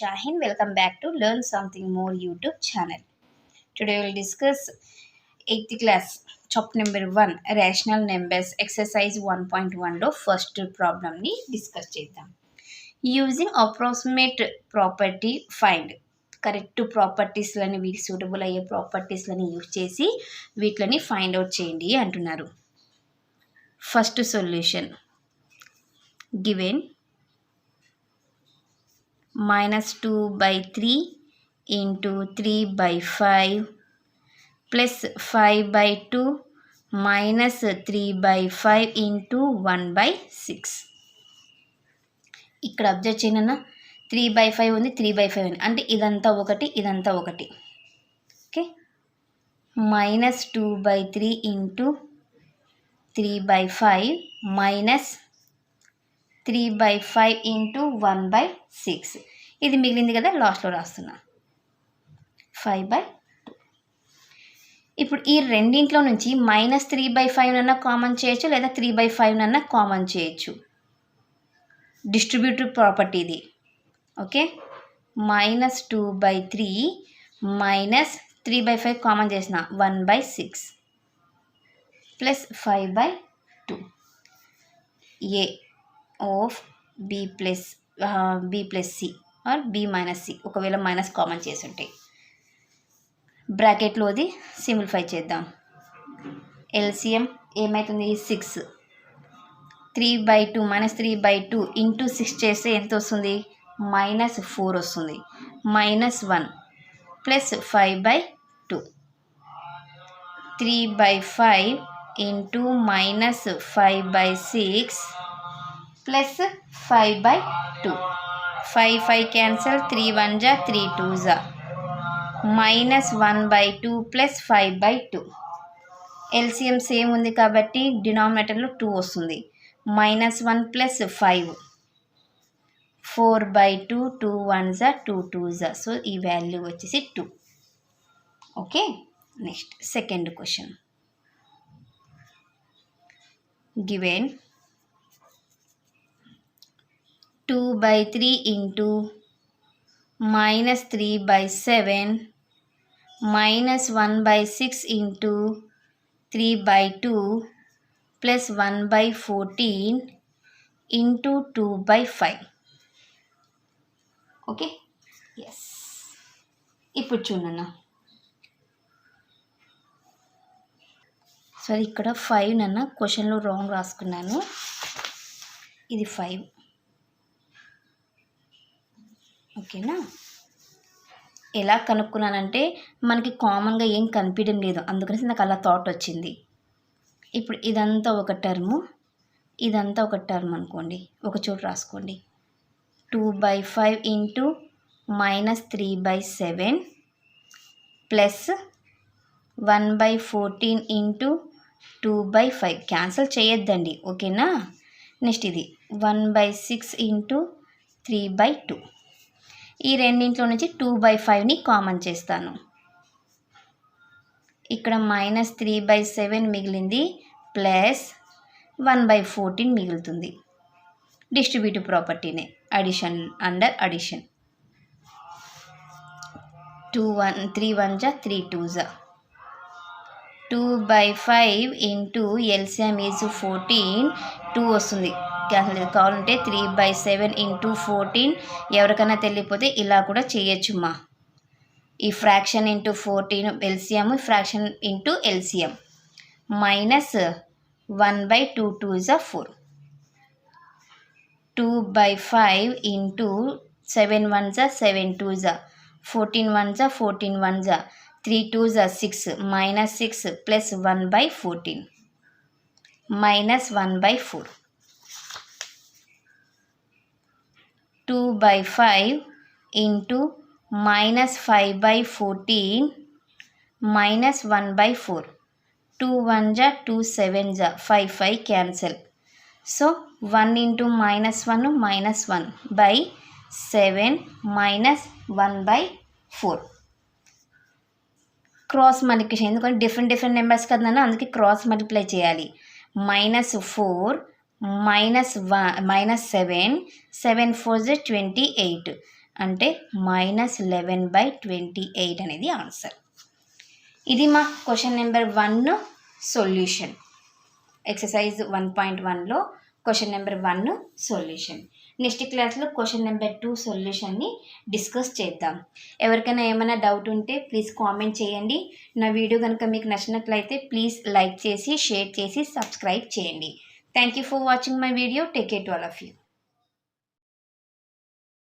Shahin. Welcome back to Learn Something More YouTube channel. Today we will discuss 8th class chapter number 1 rational numbers exercise 1.1 లో first problem ని discuss చేద్దాం. Using approximate property find correct ప్రాపర్టీస్లని వీటి suitable అయ్యే ప్రాపర్టీస్లని use చేసి వీటిని find out చేయండి అంటున్నారు. First solution given -2/3 into 3/5 plus 5/2 minus 3/5 into 1/6. ఇక్కడ అబ్జర్వ్ చేయనన్నా 3/5 ఉంది, 3/5 ఉంది, అంటే ఇదంతా ఒకటి, ఇదంతా ఒకటి. Okay, -2/3 into 3/5 minus 3/5 into 1/6. ఇది మిగిలింది కదా, లాస్ట్లో రాస్తున్నా 5/2. ఇప్పుడు ఈ రెండింట్లో నుంచి -3/5 అన్నా కామన్ చేయొచ్చు, లేదా 3/5 అన్నా కామన్ చేయొచ్చు. డిస్ట్రిబ్యూటివ్ ప్రాపర్టీ ఇది. ఓకే, -2/3 మైనస్ 3/5 కామన్ చేసిన 1/6 plus 5/2 a of b plus c or b minus c. ఒకవేళ మైనస్ కామన్ చేసి ఉంటాయి. బ్రాకెట్లోది సింప్లిఫై చేద్దాం. ఎల్సిఎం ఏమవుతుంది, 6. 3/2 -3/2 ఇంటూ 6 చేస్తే ఎంత వస్తుంది, -4 వస్తుంది. -1 ప్లస్ 5/2. 3/5 into -5/6 plus 5/2. 5 క్యాన్సల్, 3 1 జా 3 2 జా, -1/2 ప్లస్ 5/2. ఎల్సిఎం సేమ్ ఉంది కాబట్టి డినామినేటర్లో 2 వస్తుంది. -1 ప్లస్ 5, 4/2, 2 1 జా 2 2 జా. సో ఈ వాల్యూ వచ్చేసి 2. Okay, next second question. Given 2/3 into -3/7 minus 1/6 into 3/2 plus 1/14 into 2/5. Okay, yes. ఇప్పుడు చూడన్నా, సరే ఇక్కడ 5 నన్న క్వశ్చన్లో రాంగ్ రాసుకున్నాను. ఇది 5. ఓకేనా, ఎలా కనుక్కున్నానంటే మనకి కామన్గా ఏం కనిపించడం లేదు, అందుకని నాకు అలా థాట్ వచ్చింది. ఇప్పుడు ఇదంతా ఒక టర్ము, ఇదంతా ఒక టర్మ్ అనుకోండి, ఒక చోట రాసుకోండి. 2/5 ఇంటూ -3/7 ప్లస్ 1/14 ఇంటూ 2/5. క్యాన్సిల్ చేయొద్దండి, ఓకేనా. నెక్స్ట్ ఇది 1/6 ఇంటూ 3/2. ఈ రెండింట్లో నుంచి 2/5ని కామన్ చేస్తాను. ఇక్కడ -3/7 మిగిలింది, ప్లస్ 1/14 మిగులుతుంది. డిస్ట్రిబ్యూటివ్ ప్రాపర్టీనే, అడిషన్ అండర్ అడిషన్. 3 1 జా 3 2 జా. 2/5 ఇంటూ ఎల్సిఎం ఈజ్ 14, 2 వస్తుంది. కావాలంటే 3/7 ఇంటూ 14. ఎవరికైనా తెలియకపోతే ఇలా కూడా చేయొచ్చుమా. ఈ fraction into 14 LCM, fraction into LCM. Minus 1/2 2 జా 4. 2/5 ఇంటూ 7 1 జా 7 2 జా, 14 1 జా 14 1 జా, 3 2 జా 6, -6 ప్లస్ 1/14 -1/4. 2/5 ఇంటూ -5/14 -1/4. 2 1 జా 2 7 జా, 5 cancel. So 1 into -1 -1/7 -1/4. Cross multiplication, ఎందుకంటే డిఫరెంట్ నెంబర్స్ కదా, అందుకే క్రాస్ మల్టిప్లై చేయాలి. -4 -7 7 4 28. అంటే -11/28 అనేది ఆన్సర్. ఇది మా క్వశ్చన్ నెంబర్ 1 సొల్యూషన్. ఎక్సర్సైజ్ 1.1లో క్వశ్చన్ నెంబర్ 1 సొల్యూషన్. నెక్స్ట్ క్లాస్లో క్వశ్చన్ నెంబర్ 2 సొల్యూషన్ని డిస్కస్ చేద్దాం. ఎవరికైనా ఏమైనా డౌట్ ఉంటే ప్లీజ్ కామెంట్ చేయండి. నా వీడియో కనుక మీకు నచ్చినట్లయితే ప్లీజ్ లైక్ చేసి, షేర్ చేసి, సబ్స్క్రైబ్ చేయండి. Thank you for watching my video. Take care to all of you.